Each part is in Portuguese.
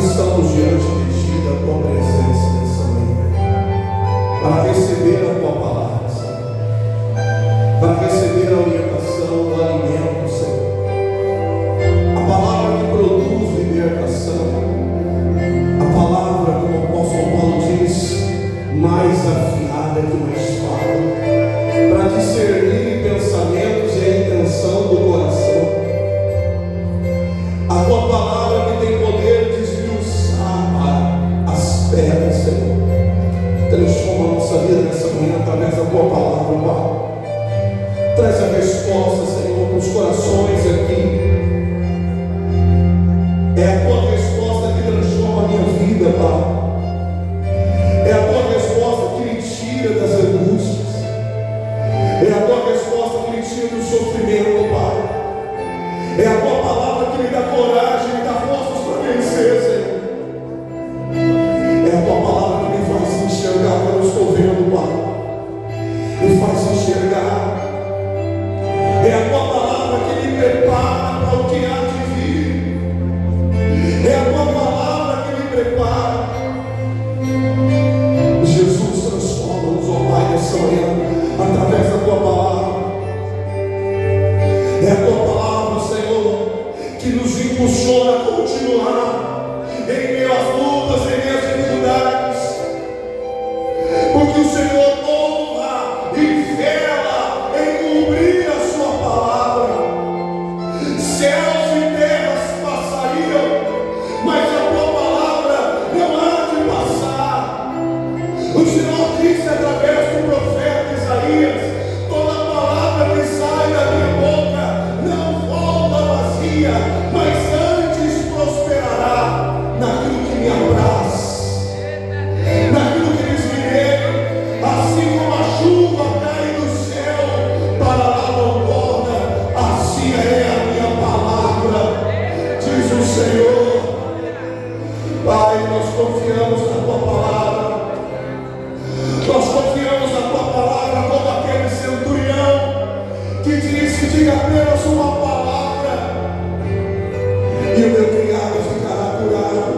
estamos diante de Ti, da Tua presença nessa manhã, para receber a Tua palavra, Senhor, para receber a orientação, o alimento, Senhor, a palavra que produz libertação, a palavra, como o apóstolo Paulo diz, mais afiada que uma espada, para discernir pensamentos e a intenção do coração. A Tua palavra que tem poder de esmiuçar as pedras, Senhor. Transforma a nossa vida nessa manhã através da Tua palavra, Pai. Traz a resposta, Senhor, para os corações aqui. É a Tua resposta que transforma a minha vida, Pai. É a Tua resposta que me tira das angústias. É a Tua resposta que me tira do sofrimento, Pai. É a Tua palavra que me dá coragem, me dá forças para vencer, Senhor. É a Tua palavra que me faz enxergar quando eu estou vendo, Pai. Me faz enxergar. É a Tua palavra que me prepara para o que há de vir. É a Tua palavra que me prepara. Jesus, transforma-nos, ó Pai, nessa manhã, através da Tua palavra. É a Tua palavra, Senhor, que nos impulsiona a continuar em meio às lutas, em meio às dificuldades, porque o Senhor honra e vela em cumprir a Sua palavra. Céus e terras passariam, mas a Tua palavra não há de passar. O Senhor disse através do profeta Isaías: toda palavra que sai da minha boca não volta vazia, mas antes prosperará naquilo que me apraz, naquilo que lhes virei. Assim como a chuva cai do céu para lá não volta, assim é a minha palavra, diz o Senhor. Pai, nós confiamos na Tua palavra. Nós confiamos na Tua palavra como aquele centurião que disse: diga apenas uma palavra e o meu criado ficará curado.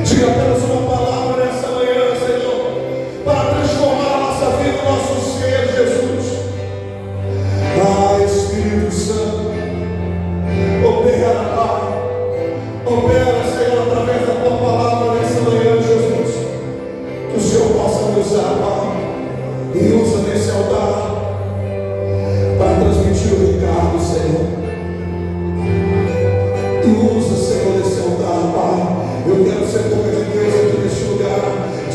Diga apenas uma palavra nessa manhã, Senhor, para transformar a nossa vida, o nosso ser, Jesus. Ah, Espírito Santo, opera, Pai. Opera, Senhor, através da Tua palavra nessa manhã, Jesus. Que o Senhor possa me usar, Pai, e usa nesse altar para transmitir o recado, Senhor. E usa, Senhor, nesse altar, Pai. Eu quero ser boca de Deus aqui neste lugar,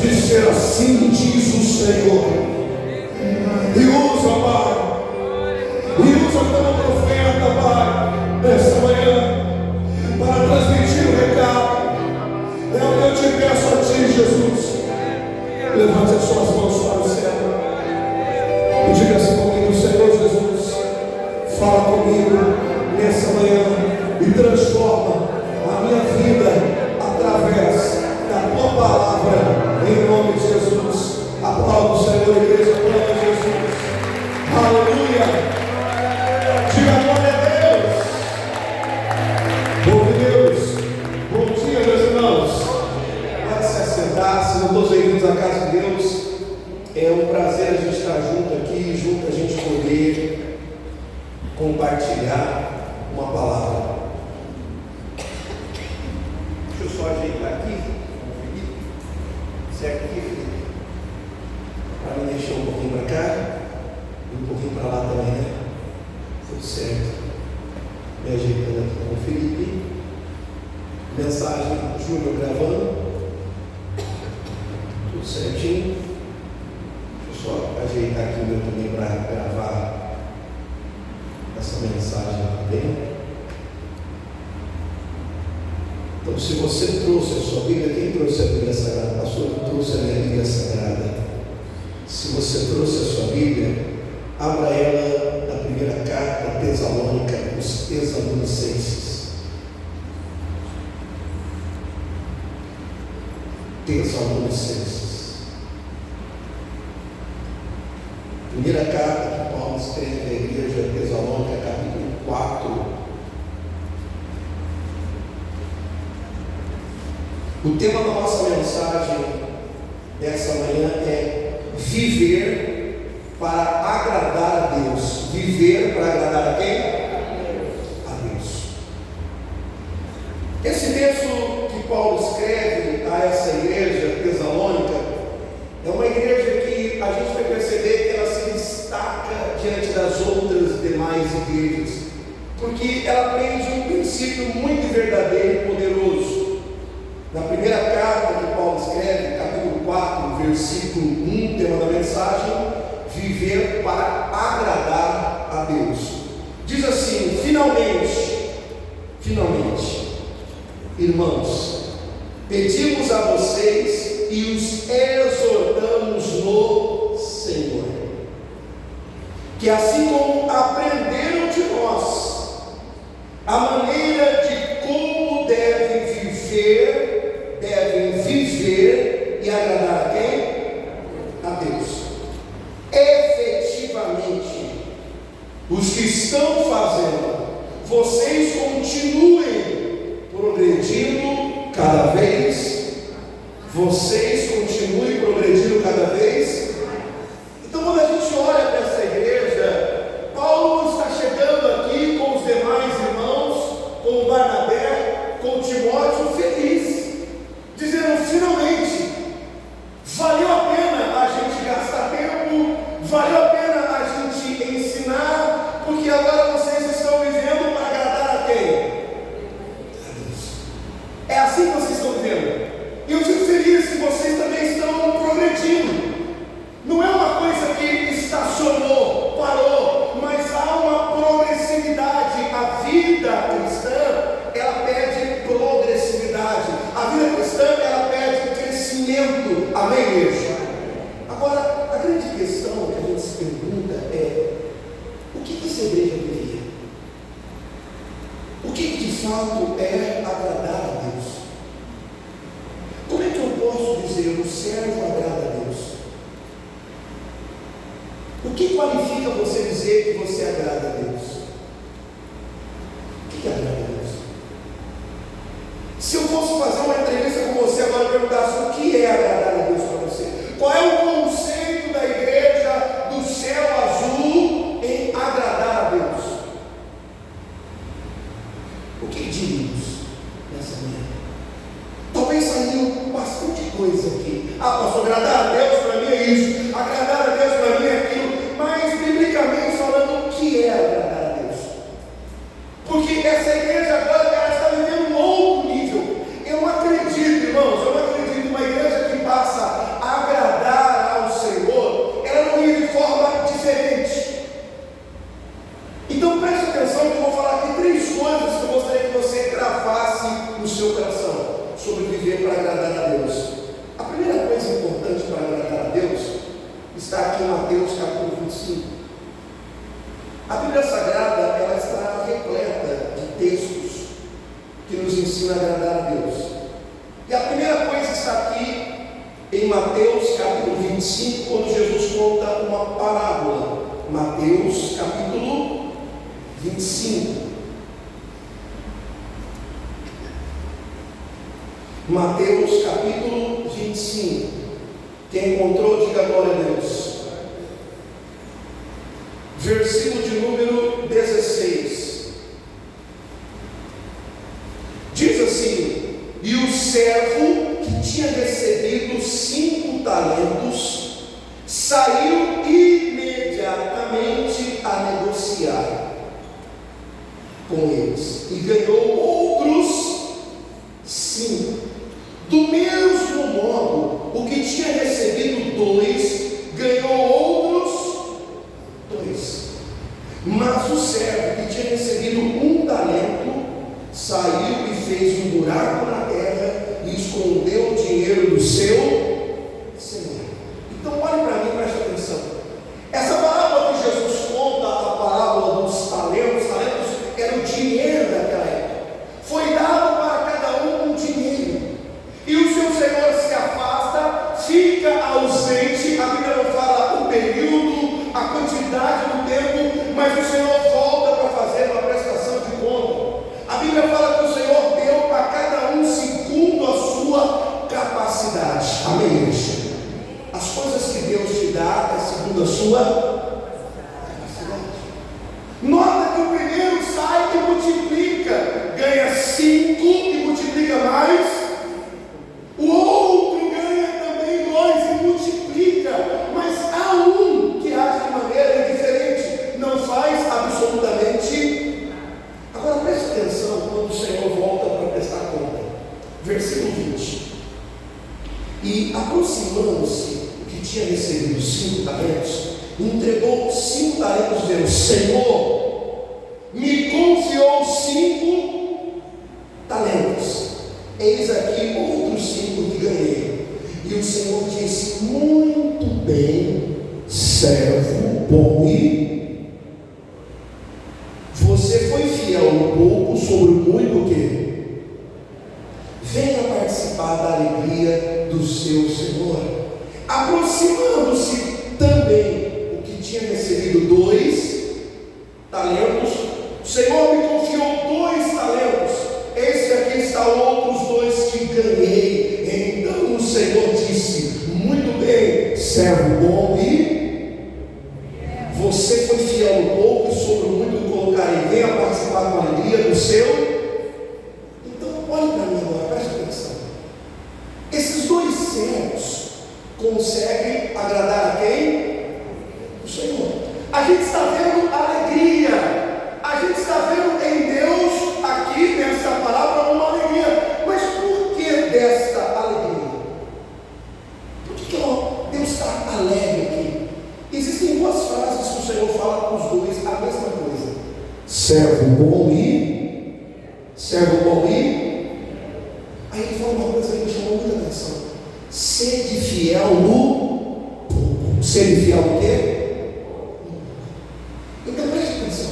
dizer assim diz o Senhor. E usa, Pai. E usa como profeta, Pai, nessa manhã, para transmitir o recado. É o que eu te peço a Ti, Jesus. Levante as suas mãos para o céu e diga assim comigo: Senhor Jesus, fala comigo nessa manhã e transforma a minha vida através da Tua palavra, em nome de Jesus. Aplauda o Senhor, igreja, aplauda Jesus. Aleluia. Diga glória a Deus. Bom dia, meus irmãos. Pode se assentar, sejam todos bem-vindos à casa de Deus. É um prazer a gente estar junto aqui, junto a gente poder compartilhar uma palavra. Deixa eu só ajeitar aqui, certo aqui, Felipe? Para me deixar um pouquinho para cá e um pouquinho para lá também, né? Tudo certo. Me ajeitando aqui com o Felipe. Mensagem Júnior gravando. Tudo certinho. Deixa eu só ajeitar aqui o meu também para gravar essa mensagem também. Então, se você trouxe a sua Bíblia, quem trouxe a Bíblia Sagrada? Pastor, eu trouxe a minha Bíblia Sagrada. Se você trouxe a sua Bíblia, abra ela na primeira carta Tessalônica, os Tessalonicenses. Tessalonicenses. Primeira carta que Paulo escreve à igreja de Tessalônica, capítulo 4. O tema da nossa mensagem dessa manhã é viver para agradar a Deus. Viver para agradar a quem? A Deus. Esse texto que Paulo escreve a essa igreja tessalônica é uma igreja que a gente vai perceber que ela se destaca diante das outras demais igrejas, porque ela aprende um princípio muito verdadeiro e poderoso. Na primeira carta que Paulo escreve, capítulo 4, versículo 1, tema da mensagem: viver para agradar a Deus. Diz assim: finalmente, irmãos, pedimos a vocês e os exortamos no Senhor, que assim como aprenderam de nós a maneira de como devem viver e agradar a quem? A Deus. Efetivamente, os que estão fazendo, vocês continuem progredindo cada vez. Vocês continuem progredindo cada vez. Então, quando a gente olha para essa igreja, Paulo está chegando aqui com os demais irmãos, com o Barnabé, com o Timóteo, feliz, dizendo: finalmente, valeu a pena a gente gastar tempo, valeu a pena a gente ensinar, porque agora vocês estão vivendo para agradar a quem? A Deus. É assim que vocês estão vivendo. E eu fico feliz que vocês também estão progredindo. Não é uma coisa que estacionou, parou, mas há uma progressividade. A vida cristã, ela pede progressividade. A vida cristã, ela pede crescimento. Amém, igreja? Agora, a grande questão que a gente se pergunta é: o que essa igreja viveria? O que de fato é agradar a Deus? Como é que eu posso dizer o servo agrada a Deus? O que qualifica você dizer que você agrada a Deus? O que agrada a Deus? Se eu fosse fazer uma entrevista com você agora e perguntasse o que é agradar a Deus para você, qual é o conceito da igreja do céu azul em agradar a Deus? O que diríamos nessa manhã? Talvez saiu bastante coisa aqui. Pastor, agradar a Deus para mim é isso, agradar a Deus para mim é aquilo. Mas, biblicamente falando, o que é agradar a Deus? Porque essa igreja agora ela está vivendo um outro nível. Eu não acredito, irmãos, eu não acredito numa igreja que passa a agradar ao Senhor, ela não vive de forma diferente. Então preste atenção que eu vou falar aqui 3 coisas que eu gostaria que você gravasse no seu coração sobre viver para agradar a Deus. A primeira coisa importante para agradar a Deus está aqui em Mateus capítulo 25. A Bíblia Sagrada, ela está repleta de textos que nos ensinam a agradar a Deus. E a primeira coisa está aqui em Mateus capítulo 25, quando Jesus conta uma parábola. Mateus capítulo 25. Mateus capítulo 25. Quem encontrou, diga glória a Deus. Versículo de número 16. Diz assim: e o servo que tinha recebido 5 talentos saiu imediatamente a negociar com eles e ganhou outros 5. Do mesmo modo, o que tinha recebido 2 ganhou outros 2. Mas o servo que tinha recebido 1 talento saiu e fez um buraco na terra e escondeu o dinheiro do seu senhor. Então olhe para mim, preste atenção. Essa parábola que Jesus conta, a parábola dos talentos, era o dinheiro daquela época. Foi dado para cada um dinheiro. E o seu senhor se afasta, fica ausente. A Bíblia não fala o período, a quantidade do tempo, mas o Senhor volta para fazer uma prestação de conta. A Bíblia fala que o Senhor deu a cada um 5 versículo 20. E aproximando-se o que tinha recebido 5 talentos, entregou 5 talentos, dizendo: Senhor, me confiou 5 talentos, eis aqui outros 5 que ganhei. E o Senhor disse: muito bem, servo bom e você foi fiel um pouco, sobre muito o quê? Venha participar da alegria do seu Senhor. Aproximando-se também o que tinha recebido 2 talentos, o Senhor me confiou 2 talentos, eis que aqui está outros 2 que ganhei. Então o Senhor disse: muito bem, servo bom e você foi fiel no pouco, e sobre muito colocarei. Venha participar com a alegria do seu. Então olhe para mim agora, preste atenção. Esses 2 servos conseguem agradar a quem? O Senhor. A gente está vendo alegria, a gente está vendo em Deus aqui nessa palavra uma alegria. Mas por que desta alegria? Por que Deus está alegre aqui? Existem 2 frases que o Senhor fala para os 2 a mesma coisa: servo bom e aí ele fala uma coisa que me chamou muita atenção: sede fiel no pouco. Sede fiel no quê? Então preste atenção.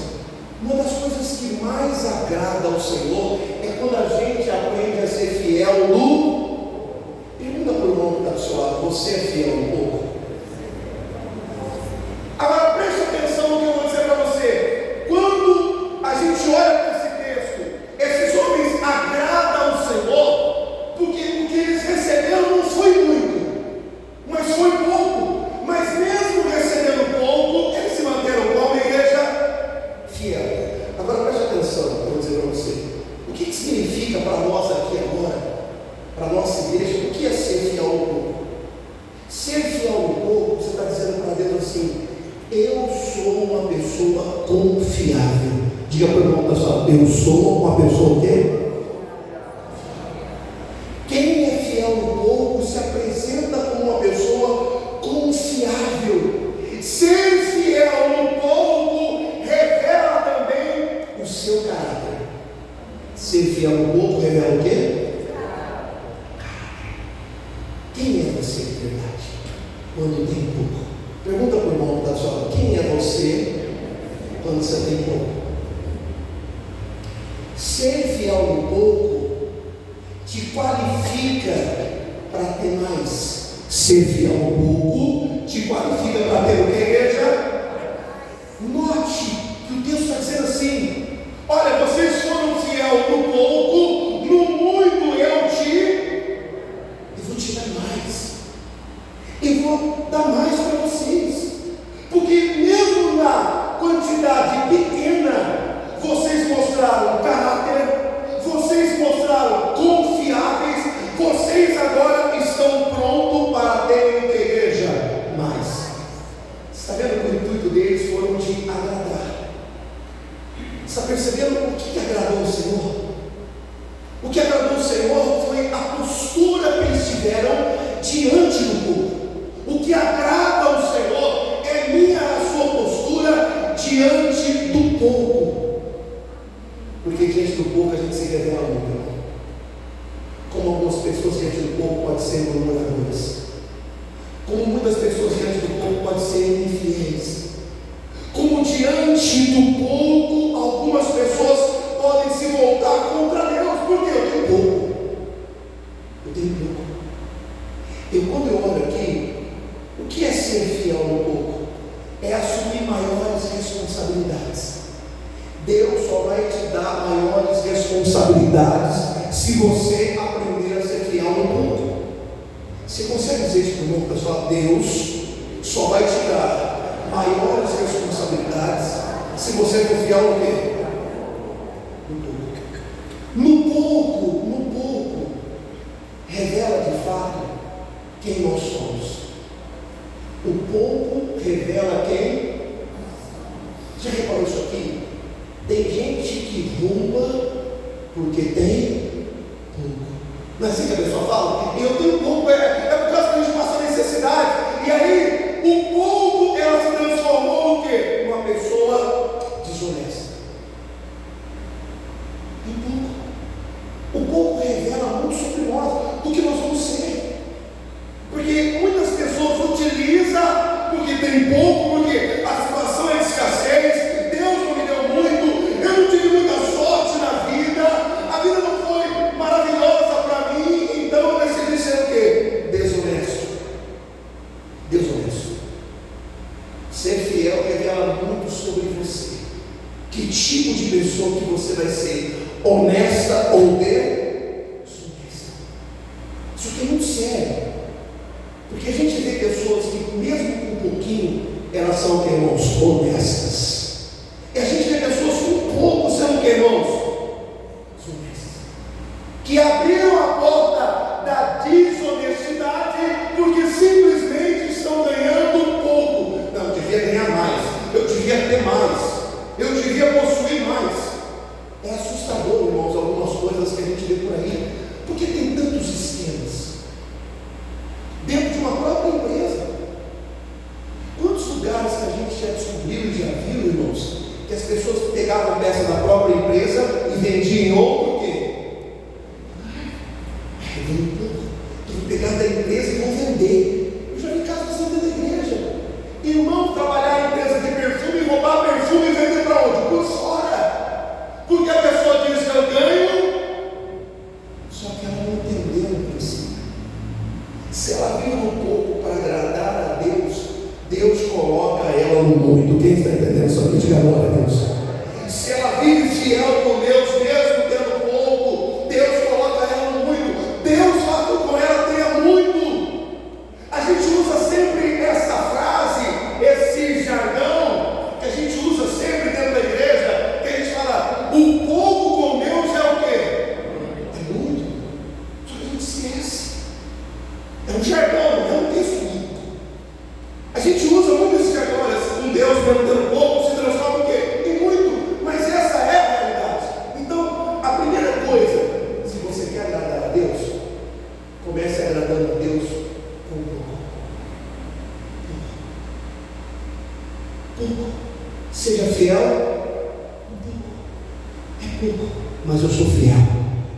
Uma das coisas que mais agrada ao Senhor é quando a gente aprende a ser fiel no. Pergunta para o irmão que está do seu lado: você é fiel no pouco? Agora preste atenção no que eu vou dizer para você. Quando a gente olha para esse texto, esses homens agradam ao Senhor, porque o que eles receberam não foi muito, mas foi pouco. Mas mesmo recebendo pouco, eles se manteram como igreja fiel. Agora preste atenção, eu vou dizer para você. O que significa para nós aqui agora, para a nossa igreja, o que é ser fiel no pouco? Ser fiel no pouco, você está dizendo para Deus assim: eu sou uma pessoa confiável. Diga para o irmão pessoal: eu sou uma pessoa o quê? Quem é fiel no pouco se apresenta como uma pessoa confiável. Ser fiel no pouco revela também o seu caráter. Ser fiel no pouco revela o quê? Quem é você de verdade quando tem pouco? Pergunta para o irmão da sua aula: quem é você quando você tem pouco? Ser fiel no pouco te qualifica para ter mais. Ser fiel no pouco te qualifica para ter o que, igreja? Note que o Deus está dizendo assim: olha, vocês foram fiel no pouco, no muito eu vou te dar mais. Eu vou dar mais para vocês. Porque mesmo na quantidade pequena, vocês mostraram caráter, vocês mostraram confiáveis, vocês agora estão prontos para terem que, igreja, mais. Você está vendo que o intuito deles foi de agradar? Você está percebendo o que agradou o Senhor? O que agradou o Senhor foi a postura que eles tiveram diante do povo. O que agrada ao Senhor é a sua postura diante do pouco. Porque diante do pouco a gente se revela muito. Como algumas pessoas diante do pouco podem ser murmuradoras. Como muitas pessoas diante do pouco podem ser infiéis. Como diante do pouco algumas pessoas podem se voltar contra Deus. Porque eu tenho pouco. Quando eu olho aqui, o que é ser fiel no pouco? É assumir maiores responsabilidades. Deus só vai te dar maiores responsabilidades se você aprender a ser fiel no pouco. Você consegue dizer isso para o irmão pessoal? Deus só vai te dar maiores responsabilidades se você for fiel no quê? No pouco revela de fato quem nós somos. O pouco revela quem? Já reparou isso aqui? Tem gente que rouba porque tem pouco. Não é assim que a pessoa fala? Eu tenho pouco, é por causa que a gente passa necessidade. E aí, o pouco, ela se transformou o quê? Uma pessoa desonesta. O pouco revela muito sobre nós, do que nós vamos ser. Porque muitas pessoas utilizam porque tem pouco, porque a situação é de escassez, Deus não me deu muito, eu não tive muita sorte na vida, a vida não foi maravilhosa para mim, então eu decidi ser o quê? Desonesto. Desonesto. Ser fiel revela muito sobre você. Que tipo de pessoa que você vai ser? Honesta ou desonesta? Isso aqui é muito sério. Porque a gente vê pessoas que, mesmo com um pouquinho, elas são, irmãos, honestas. E a gente vê pessoas com pouco sendo, irmãos, desonestas. Que abriram a porta da desonestidade porque simplesmente estão ganhando pouco. Não, eu devia ganhar mais. Eu devia ter mais. Eu devia possuir mais. É assustador, irmãos, algumas coisas que a gente vê por aí. Porque tem tantos esquemas dentro de uma própria empresa. Quantos lugares que a gente já descobriu e já viu, irmãos, que as pessoas pegavam peça da própria empresa e vendiam em outro o quê? Eu vou pegar da empresa e vou vender. Eu já vi casos assim dentro da igreja. Irmão, trabalhar em empresa de perfume, roubar perfume e vender para onde? Por fora. Porque a pessoa diz que eu ganho, só que ela não entendeu o princípio. Se ela vive um pouco para agradar a Deus, Deus coloca ela no muito. Quem está entendendo? Só que diga glória a Deus. Se ela vive fiel com Deus, mesmo tendo pouco, Deus coloca ela no muito. Deus faz com ela tenha muito. A gente usa sempre essa frase, esse jargão, que a gente usa sempre dentro da igreja, que a gente fala, o pouco com Deus é o quê? É muito. Só que a gente esquece. É um jargão, não é um texto bíblico. A gente usa muito esse jargão, um Deus mesmo tendo pouco, se transforma em quê? Em muito. Mas essa é a realidade. Então, a primeira coisa, se você quer agradar a Deus, comece agradando a Deus com pouco. Pouco. Seja fiel. É pouco. Mas eu sou fiel.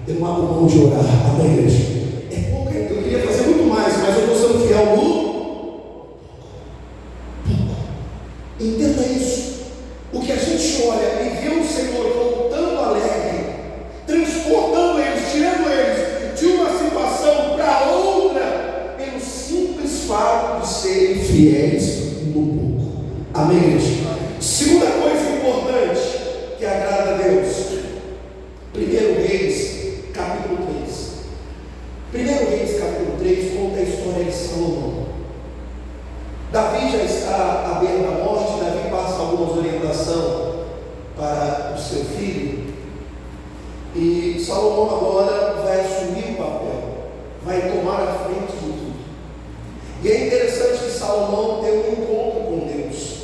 Eu não abro mão de orar. Amém, igreja? É pouco. Eu queria fazer muito mais, mas eu estou sendo fiel no pouco. Entenda isso. O que a gente olha e vê o Senhor voltando alegre, transportando eles, tirando eles de uma situação para outra, pelo simples fato de serem fiéis no pouco. Amém, igreja? Segunda coisa importante que agrada a Deus. 1 Reis, capítulo 3. 1 Reis, capítulo 3, conta a história de Salomão. Davi já está à beira da morte. Davi passa algumas orientações para o seu filho. E Salomão agora vai assumir o papel, vai tomar a frente de tudo. E é interessante que Salomão tem um encontro com Deus.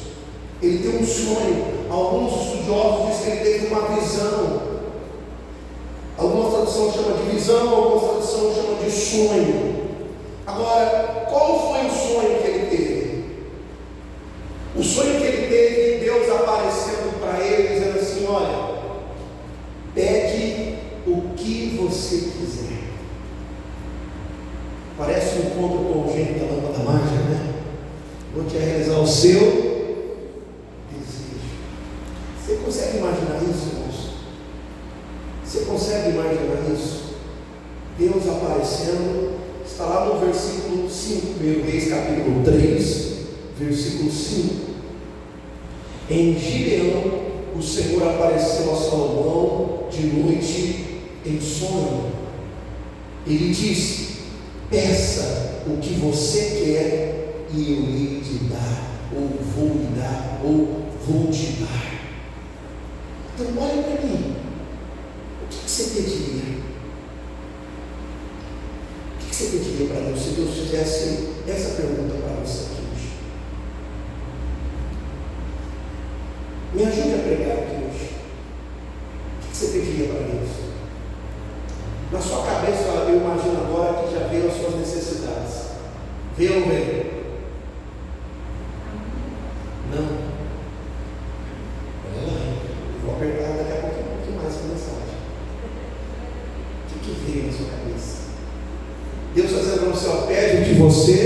Ele tem um sonho. Alguns estudiosos dizem que ele teve uma visão. Algumas traduções chamam de visão, algumas traduções chamam de sonho. Agora, qual foi o sonho que ele teve? O sonho que ele teve, Deus aparecendo para ele, dizendo assim: olha, pede o que você quiser. Parece um encontro com o gênio da lâmpada mágica, né? Vou te realizar o seu desejo. Você consegue imaginar isso, irmãos? Você consegue imaginar isso? Deus aparecendo, está lá no versículo 5, 1 Reis capítulo 3, versículo 5. Em Gibeão, o Senhor apareceu a Salomão de noite em sonho. Ele disse: peça o que você quer e eu irei te dar, ou vou lhe dar, ou vou te dar. Então olha para mim. O que você pediria? O que você pediria para Deus se Deus fizesse essa pergunta para você aqui hoje? Me ajude a pregar aqui hoje. O que você pediria para Deus? Na sua casa cabeça, eu imagino agora que já veio as suas necessidades. Veio ou não veio? Não. Olha lá, eu vou apertar daqui a pouco um pouquinho mais essa mensagem. O que veio na sua cabeça? Deus está dizendo para você, ó, pede o que você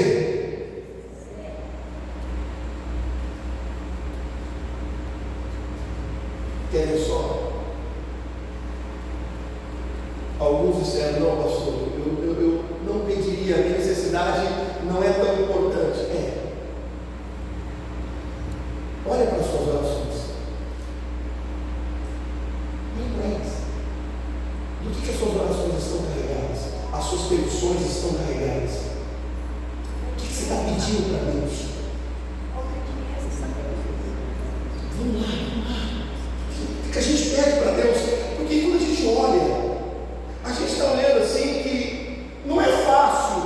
quer só. Alguns disseram, não, pastor, eu não pediria, a minha necessidade não é tão importante. Olha para as suas orações. Olha para elas. Do que as suas orações estão carregadas? As suas petições estão carregadas? O que você está pedindo para Deus? Vamos lá. O que a gente pede para Deus? Porque quando a gente olha, a gente está olhando assim que não é fácil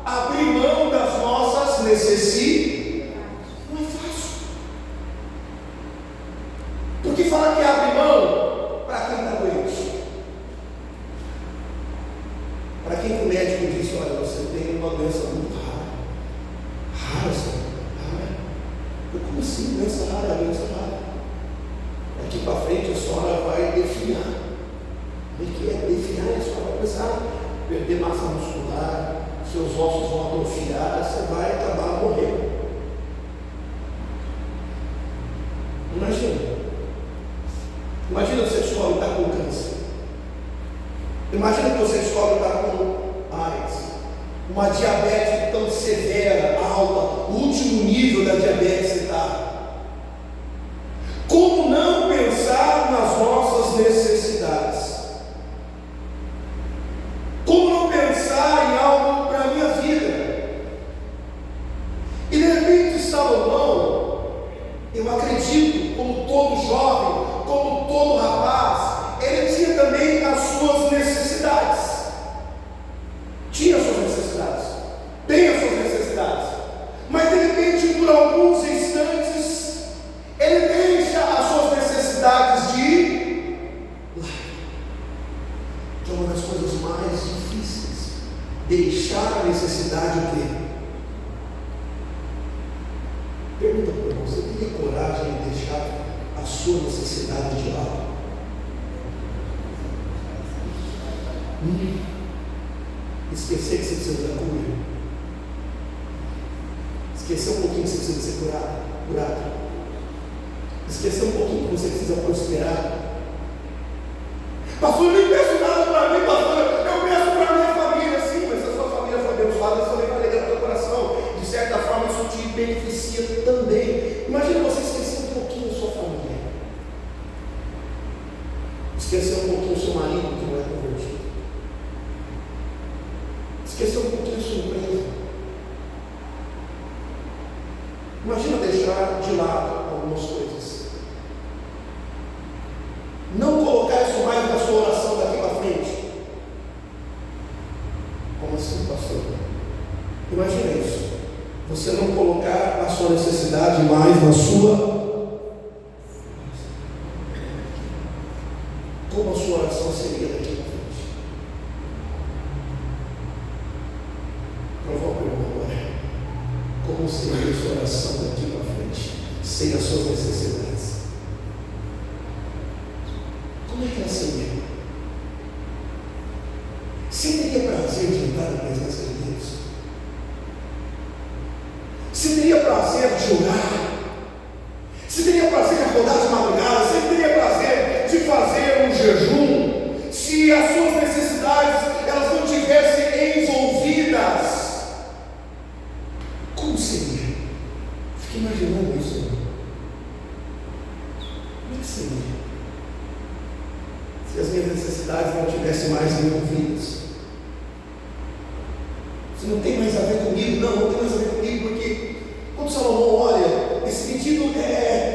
abrir mão das nossas necessidades. Não é fácil. Porque falar que abre mão para quem está doente. Para quem o médico disse, olha, você tem uma doença muito rara. Rara, senhor? Rara? Como assim? Doença rara, doença rara. Daqui para frente a senhora vai definhar. O que é definhar? A senhora vai começar a perder massa muscular, seus ossos vão atrofiar, você vai acabar morrendo. Imagina você descobre que está com câncer. Imagina que você descobre que está com AIDS. Uma diabetes tão severa, alta, o último nível da diabetes você está. Como não pensar nas nossas necessidades? Como não pensar em algo para a minha vida? E de repente Salomão, eu acredito, como todo jovem, como todo rapaz, ele tinha também as suas necessidades. Tinha as suas necessidades. Tem as suas necessidades. Mas de repente, por alguns instantes, ele deixa as suas necessidades de lado. Que é uma das coisas mais difíceis. Deixar a necessidade o quê? Pergunta para você, você teria coragem de deixar a sua necessidade de lado? Esquecer que você precisa da cura. Esquecer um pouquinho que você precisa ser curado. Esquecer um pouquinho que você precisa prosperar. Pastor, eu nem peço nada para mim, pastor. Eu peço para a minha família. Sim, mas se a sua família for abençoada, isso também vai alegrar o teu coração. De certa forma, isso te beneficia também. Imagina você esquecer um pouquinho da sua família. Esquecer um pouquinho do seu marido que não é convertido. Esquecer um pouquinho da sua empresa. Imagina deixar de lado algumas coisas. Não colocar isso mais na sua oração daqui para frente. Como assim, pastor? Imagina isso. Você não colocar a sua necessidade mais na sua. Como a sua oração seria daqui para frente? Provoca o irmão agora. Como seria a sua oração daqui para frente? Sem as suas necessidades. Como é que ela seria? Você teria prazer de entrar na presença de Deus? Você teria prazer de orar? Você teria prazer de acordar de madrugada? Você teria prazer de fazer um jejum? Se as suas necessidades elas não tivessem envolvidas, como seria? Fique imaginando isso. Como é que seria? Se as minhas necessidades não tivessem mais envolvidas. Se não tem mais a ver comigo, não tem mais a ver comigo, porque quando Salomão olha, esse pedido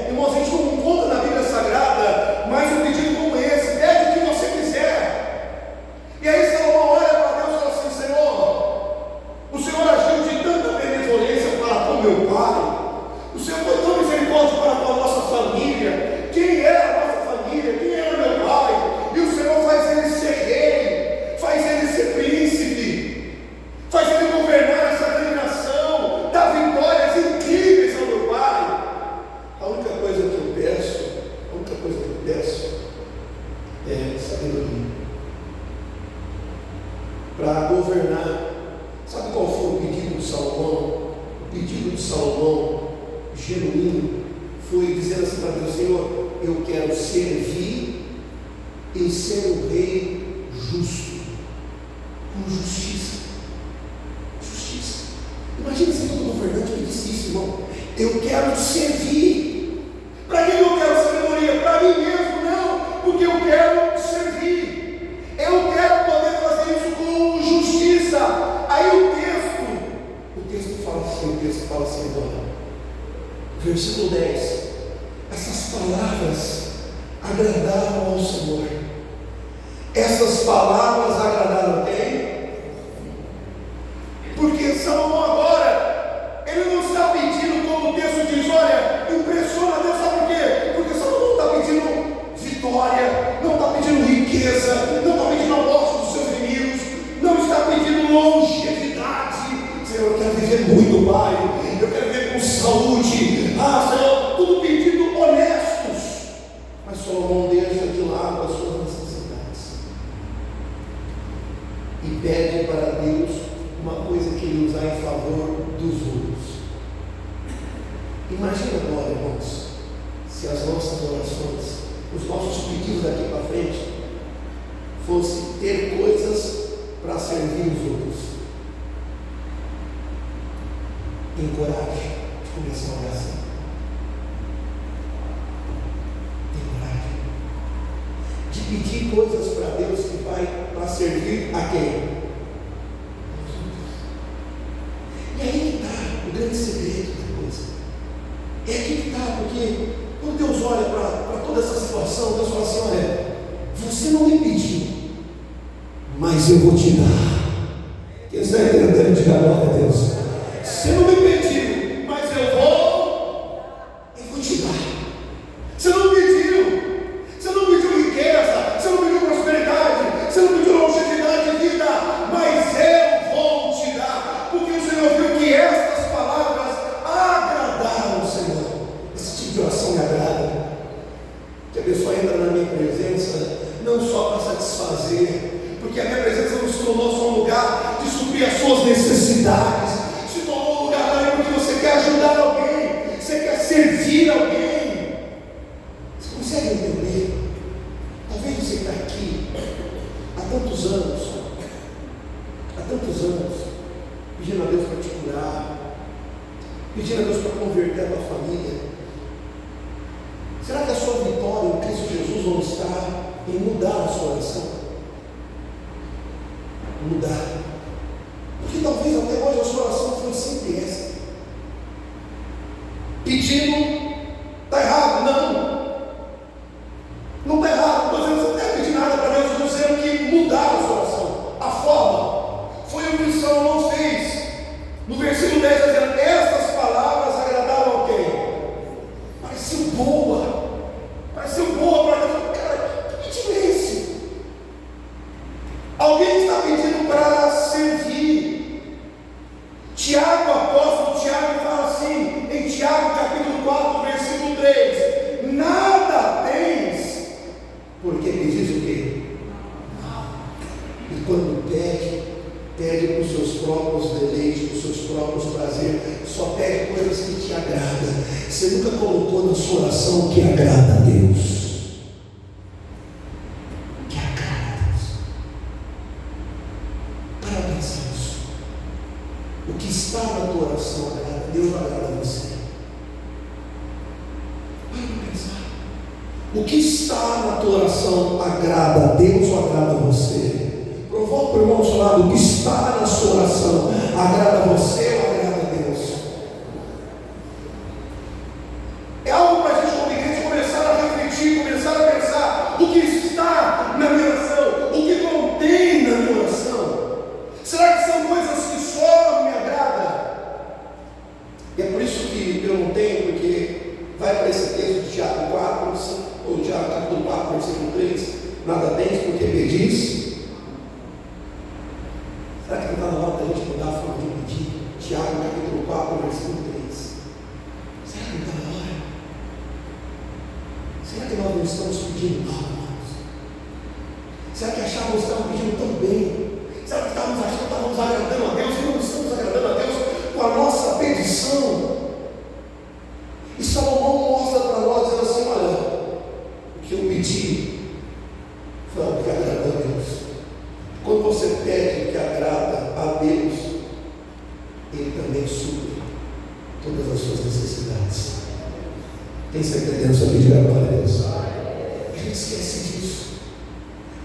irmãos, a gente não encontra na Bíblia Sagrada mais um pedido como esse: pede o que você quiser. E aí Salomão olha para Deus e fala assim: Senhor, o Senhor agiu de tanta benevolência para com meu pai, o Senhor foi tão misericórdia para com a nossa família. Quem era a nossa família? Quem era meu pai? E o Senhor faz ele ser rei, faz ele ser para governar. Sabe qual foi o pedido de Salomão? O pedido de Salomão, genuíno, foi dizer assim para Deus: Senhor, eu quero servir e ser um rei justo, com justiça. Justiça. Imagina se todo governante me disse isso, irmão: eu quero servir. Para quem eu quero sabedoria? Para mim mesmo? Não, porque eu quero servir. Eu quero poder fazer isso com justiça. Aí o texto fala assim agora, versículo 10: essas palavras agradaram ao Senhor. Essas palavras agradaram quem? Porque Salomão agora, ele não está pedindo, como o texto diz, olha, impressiona Deus, sabe por quê? Porque Salomão não está pedindo vitória, não está pedindo riqueza, não está pedindo a morte dos seus inimigos, não está pedindo longevidade. Senhor, eu quero viver muito, Pai, eu quero viver com saúde. Senhor, tudo pedido honestos. Mas Salomão deixa de lado as suas necessidades e pede para Deus uma coisa que ele usar em favor dos outros. Imagina agora, irmãos, se as nossas orações, os nossos pedidos daqui para frente, fosse ter coisas para servir os outros. Tem coragem de começar a oração? Tem coragem de pedir coisas para Deus que vai para servir a quem? E aí que está o grande segredo da coisa. É aqui que está, porque quando Deus olha para toda essa situação, Deus fala assim: olha, você não me pediu, mas eu vou te dar. Quem está entendendo? Diga glória a Deus. Você não me pediu, mas eu vou te dar. Você não pediu riqueza, você não pediu prosperidade, você não pediu longevidade de vida, mas eu vou te dar, porque o Senhor viu que estas palavras agradaram o Senhor. Esse tipo de oração me agrada, que a pessoa entra na minha presença não só para satisfazer, porque a minha presença não se tornou só um lugar de suprir as suas necessidades, se tornou um lugar também porque você quer ajudar alguém, você quer servir alguém. Você consegue entender? Talvez você está aqui há tantos anos, pedindo a Deus para te curar, pedindo a Deus para converter a tua família. Será que a sua vitória em Cristo Jesus não está em mudar a sua oração? Mudar. Porque talvez até hoje a sua oração foi sempre essa. Pedindo, está errado? Não está errado. Não estou dizendo que você não deve pedir nada para Deus, estou dizendo que mudar a sua oração, a forma. Foi o que Salomão fez. No versículo 10 está dizendo: estas palavras agradaram a quem? Pareceu boa para Deus. Cara, que pedido é esse? Alguém está pedindo para servir. Tiago, apóstolo Tiago, fala assim, em Tiago capítulo 4, versículo 3: nada tens, porque pedis o quê? E quando pede para os seus próprios deleites, para os seus próprios prazeres, só pede coisas que te agradam. Você nunca colocou na sua oração o que agrada a Deus. O que está na tua oração agrada a Deus ou agrada a você? Para pensar. O que está na tua oração agrada a Deus ou agrada a você? Provoca o irmão ao seu lado: o que está na sua oração agrada a você ou agrada a Deus? É algo para a gente, como igreja, começar a refletir, começar a pensar: o que está na minha oração, o que contém na minha oração. Será que são coisas que só me agradam? E é por isso que eu não tenho, porque vai para esse texto de Tiago 4, ou Tiago capítulo 4, versículo 3: nada tens porque pedis. Será que não está na hora da gente mudar a forma de pedir? Tiago capítulo 4, versículo 3. Será que não está na hora? Será que nós não estamos pedindo mal, irmãos? Será que achávamos que estávamos pedindo tão bem? Será que estávamos achando que estávamos agradando a Deus? E não estamos agradando a Deus com a nossa petição. E Salomão mostra para nós, dizendo assim: olha, o que eu pedi foi algo que agrada a Deus. Quando você pede o que agrada a Deus, Ele também supre todas as suas necessidades. Quem está entendendo isso aqui? Diga glória a Deus. A gente esquece disso.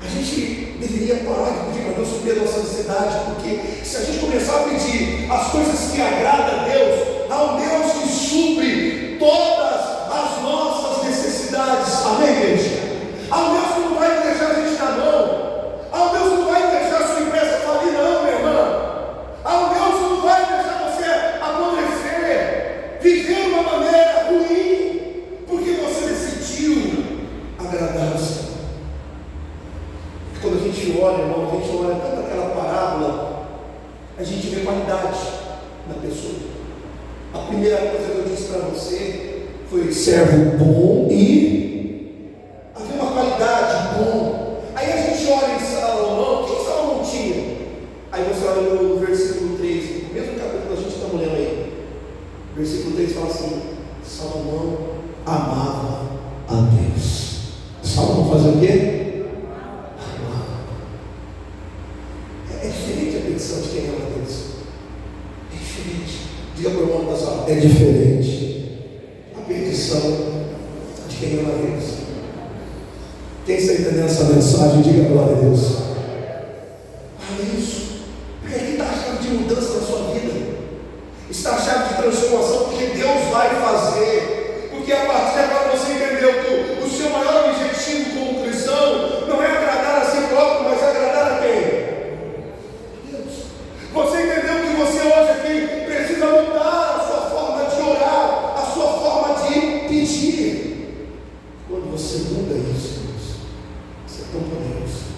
A gente deveria parar de pedir para Deus suprir a nossa necessidade, porque se a gente começar a pedir as coisas que agradam a Deus, há um Deus que supre todas as nossas necessidades. Amém, igreja? Há um Deus que não vai deixar a gente na mão. Há um Deus que não vai deixar a sua empresa falir, não, minha irmã. Há um Deus que não vai deixar você apodrecer, viver de uma maneira ruim, porque você decidiu agradar o Senhor. Quando a gente olha, irmão, a gente olha tanto aquela parábola, a gente vê qualidade na pessoa. A primeira coisa que eu disse para você foi servo bom e havia uma qualidade, bom. Aí a gente olha em Salomão, o que Salomão tinha? Aí você olha no versículo 3, no mesmo capítulo que a gente está olhando aí. Versículo 3 fala assim: Salomão amava a Deus. Salomão fazia o quê? É diferente a petição de quem ama a Deus. É diferente. Diga para o irmão da sua: é diferente a petição de quem ama a Deus. Quem está entendendo essa mensagem? Diga glória a Deus. Olha isso. Porque aqui está a chave de mudança na sua vida. Está a chave de transformação, porque Deus vai fazer. Porque a partir de agora você entendeu que o seu maior objetivo como cristão não é agradar a si próprio, mas agradar a quem? Você entendeu que você hoje aqui precisa mudar a sua forma de orar, a sua forma de pedir. Quando você muda isso, você é tão poderoso.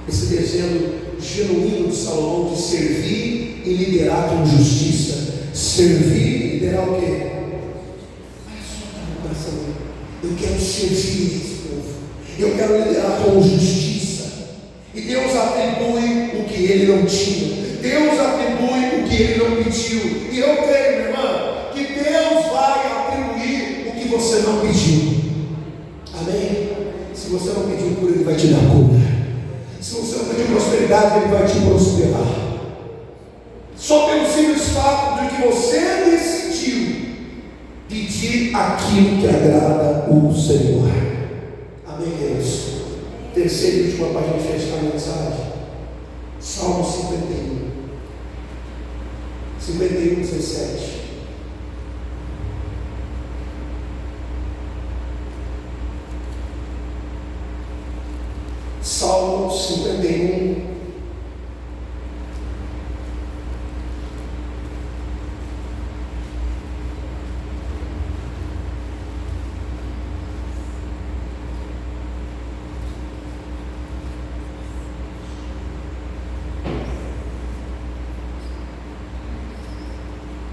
Esse desejo genuíno de Salomão de servir e liderar com justiça. Servir e liderar o quê? Olha só no coração dele. Eu quero servir esse povo. Eu quero liderar com justiça. E Deus atribui o que ele não tinha. Deus atribui o que ele não pediu. E eu creio, minha irmã, que Deus vai atribuir o que você não pediu. Amém? Se você não pediu cura, Ele vai te dar cura. Se você não pediu prosperidade, Ele vai te prosperar. Só pelo simples fato de que você decidiu pedir aquilo que agrada o Senhor. Amém, Deus? Terceira e última página de fechar a mensagem. Salmo 51. 51, 17. Salmo 51.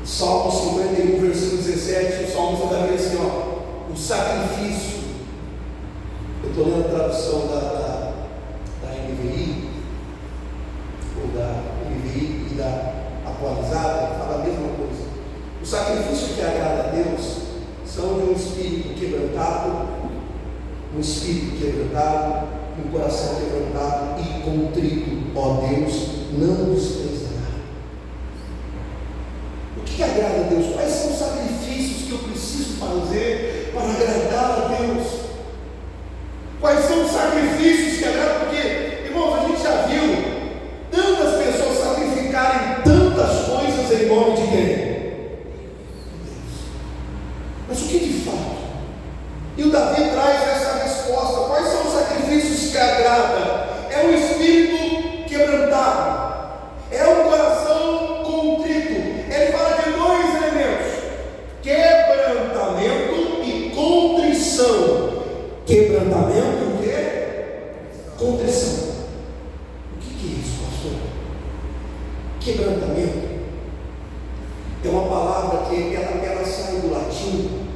Salmo 51, versículo 17, o Salmo vai dizer assim, ó: o sacrifício. Eu estou lendo a tradução da NVI, ou da NVI e da atualizada, fala a mesma coisa. O sacrifício que agrada a Deus são de um espírito quebrantado, um coração quebrantado e contrito. Ó Deus, não desprezará. O que agrada a Deus? Quais são os sacrifícios que eu preciso fazer para agradar a Deus? Quais são os sacrifícios que agradam? Porque, irmãos, a gente já viu tantas pessoas sacrificarem tantas coisas em nome de quem? Deus. Mas o que de fato? E o Davi traz essa resposta. Quais são os sacrifícios que agradam? É o espírito quebrantado. É o coração contrito. Ele fala de dois elementos: quebrantamento e contrição. Quebrantamento e o quê? Contrição. O que é isso, pastor? Quebrantamento é uma palavra que ela sai do latim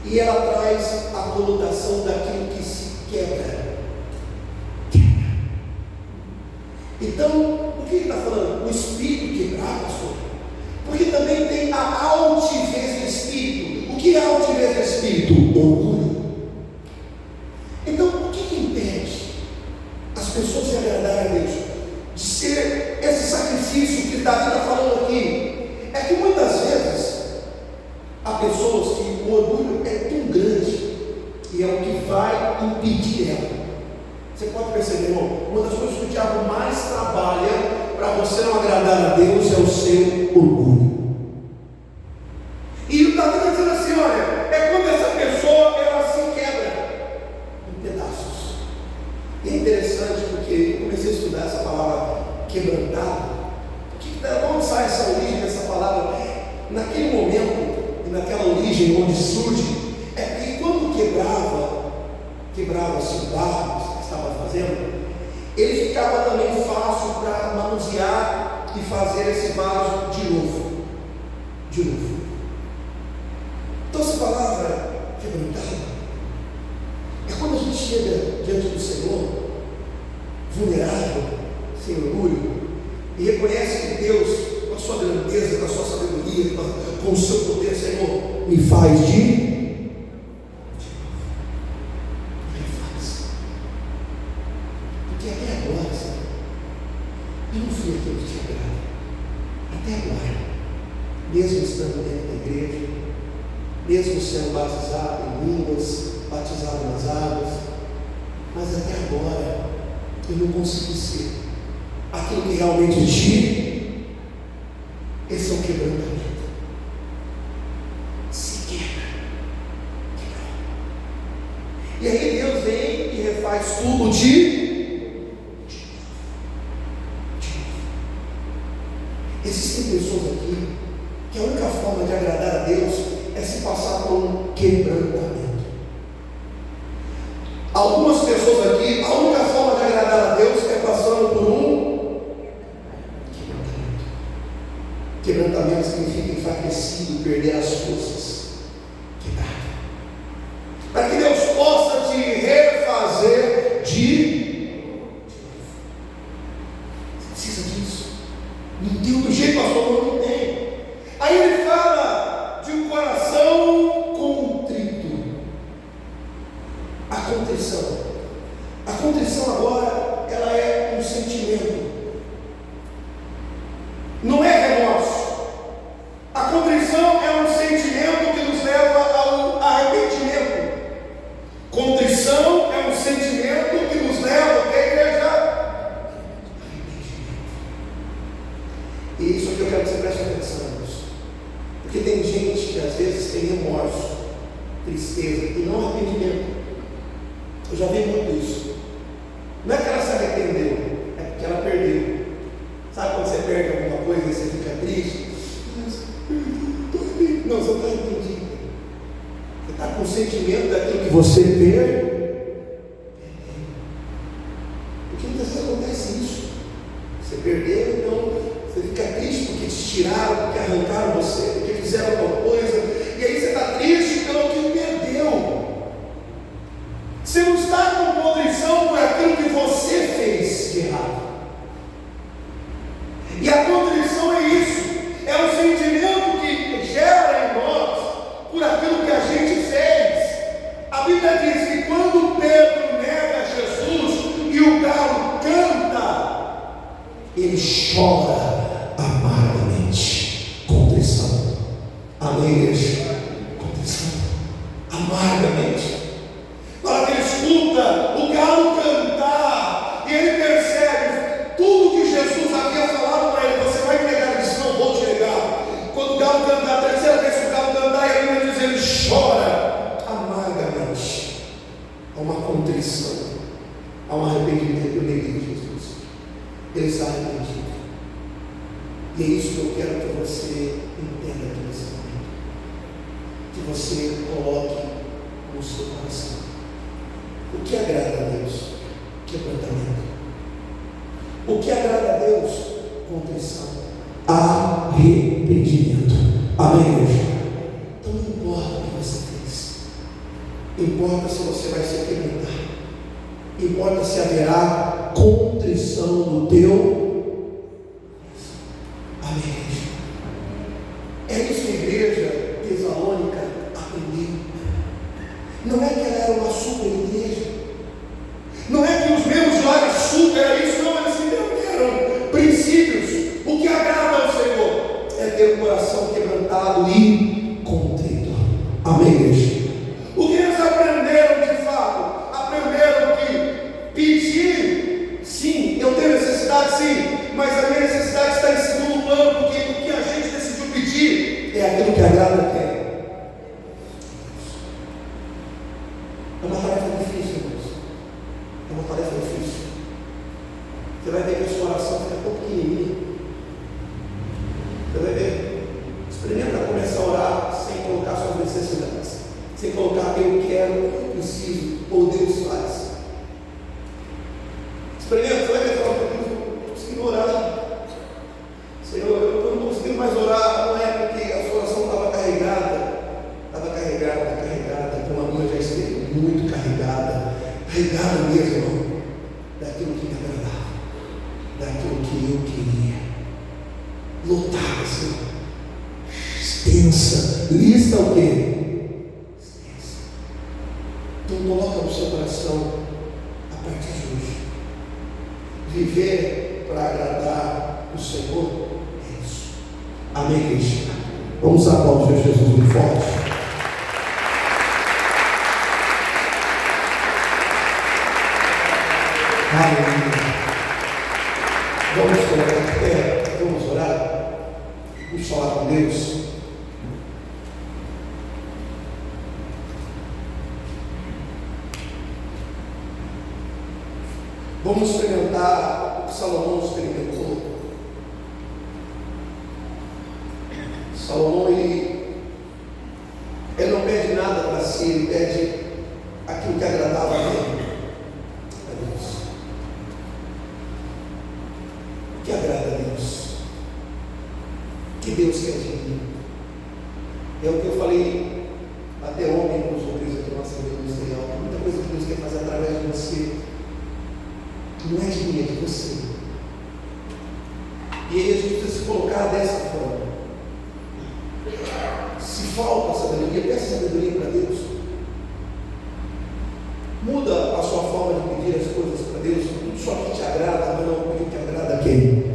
e ela traz a conotação daquilo que se quebra. Então, o que ele está falando? O espírito quebrado, pastor. Porque também tem a altivez do espírito. O que é a altivez do espírito? Orgulho. Então, o que impede as pessoas de agradarem a Deus? De ser esse sacrifício que Davi está falando aqui. É que muitas vezes há pessoas que o orgulho é tão grande e é o que vai impedir ela. Você pode perceber, irmão, uma das coisas que o diabo mais trabalha para você não agradar a Deus é o seu orgulho. E o Davi está dizendo assim, olha, é quando essa pessoa ela se quebra em pedaços. E é interessante porque eu comecei a estudar essa palavra quebrantado. De onde sai essa origem dessa palavra? Naquele momento e naquela origem onde surge, é que quando quebrava-se o barro que estava fazendo, ele ficava também fácil para manusear e fazer esse vaso de novo. Então essa palavra quebrantada é quando a gente chega diante do Senhor, vulnerável, sem orgulho, e reconhece que Deus, com a sua grandeza, com a sua sabedoria, com o seu poder, Senhor, me faz de porque até agora, Senhor, eu não fui aquilo que te agrada. Até agora, mesmo estando dentro da igreja, mesmo sendo batizado em línguas, batizado nas águas, mas até agora eu não consegui ser aquilo que realmente te. Esse é o quebrantamento. Se quebra. E aí Deus vem e refaz tudo de. Existem pessoas aqui que a única forma de agradar a Deus é se passar por um quebrantamento. Algumas pessoas aqui, a única forma de agradar a Deus é passando por um quebrantamento. Quebrantamento significa enfraquecido, perder as forças. Quebrado. Para que Deus possa te refazer de novo. Você precisa disso. Não tem outro jeito, pastor, não tem. Aí ele fala de um coração contrito. A contrição. A contrição agora, ela é um sentimento. Não é remorso. A contrição é um sentimento que nos leva ao arrependimento. Contrição é um sentimento que nos leva à igreja. E isso aqui eu quero que você preste atenção nisso. Porque tem gente que às vezes tem remorso, tristeza e não arrependimento. Eu já vi muito isso. Não é que ela se arrependeu, é porque ela perdeu. Sabe quando você perde alguma coisa e você fica triste? Não, você está arrependido. Você está com o sentimento daquilo que você perdeu. Porque muitas vezes acontece isso. Você perdeu, então você fica triste porque te tiraram, porque arrancaram você, porque fizeram alguma coisa. E aí você está triste pelo que perdeu. Você não está com contrição por aquilo que você fez de errado. E a contrição é isso. É um sentimento que gera em nós por aquilo que a gente fez. A Bíblia diz que quando Pedro nega Jesus e o galo canta, ele chora amargamente. Contrição. Amém, igreja? Contrição. Amargamente. Na hora que ele escuta o galo cantar, e ele percebe tudo que Jesus havia falado para ele: você vai me negar. Ele disse: não vou te negar. Quando o galo cantar, a terceira vez que o galo cantar, e a Bíblia diz: ele chora amargamente. Há uma contrição, há um arrependimento. Eu neguei Jesus. Ele está arrependido. E é isso que eu quero que você entenda aqui nesse momento. Que você coloque no seu coração. O que agrada a Deus? Quebrantamento. O que agrada a Deus? Contrição. Arrependimento. Amém, igreja? Então não importa o que você fez. Importa se você vai se quebrantar. Importa se haverá contrição no teu Não é que ela era uma super igreja. Não é que os membros lá de super era isso, não, eles entenderam princípios. O que agrada ao Senhor é ter um coração quebrantado e contrito. Amém, igreja? O que eles aprenderam de fato? Aprenderam que pedir, sim, eu tenho necessidade, sim, mas a minha necessidade está em segundo plano, porque o que a gente decidiu pedir é aquilo que agrada a quem? É uma tarefa difícil, irmãos. É uma tarefa difícil. Você vai ver que a sua oração fica tão pequenininha. Você vai ver. Experimenta começar a orar sem colocar suas necessidades. Sem colocar eu quero, eu preciso, ou Deus faz. Experimenta, você vai ver, fala, eu não estou conseguindo orar. Senhor, eu não estou conseguindo mais orar. Não é porque a sua oração estava carregada. Então a minha já esteve muito carregada mesmo, irmão, daquilo que me agradava, daquilo que eu queria, lotada, Senhor, extensa, lista o quê? Extensa. Então coloca no seu coração, a partir de hoje, viver para agradar o Senhor é isso. Amém, igreja? Vamos aplaudir Jesus muito forte. Aleluia. Vamos colocar de pé, vamos orar, vamos falar com Deus. Vamos experimentar o que Salomão experimentou. Salomão, ele não pede nada para si, ele pede aquilo que agradava a ele. O que agrada a Deus? O que Deus quer de mim? É o que eu falei até ontem com os outros aqui na nossa igreja ministerial. Tem muita coisa que Deus quer fazer através de você. Não é de mim, é de você. E aí a gente precisa se colocar dessa forma. Se falta sabedoria, peça sabedoria para Deus. Muda a sua forma de pedir as coisas para Deus. Tudo só que te agrada, mas não o que agrada a quem?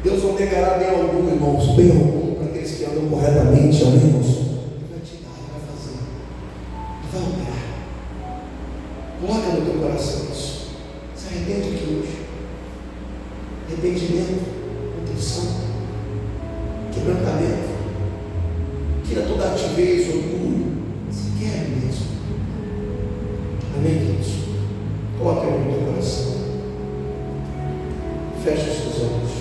Deus não negará bem algum, irmãos, bem algum para aqueles que andam corretamente, amém, irmãos? Ele vai te dar, Ele vai fazer, Ele vai operar. Coloca no teu coração isso. Se arrepende aqui hoje. Arrependimento, contrição, quebrantamento. Tira toda altivez, orgulho. Se quer mesmo. Amém, queridos? Coloca no teu coração. Fecha os seus olhos.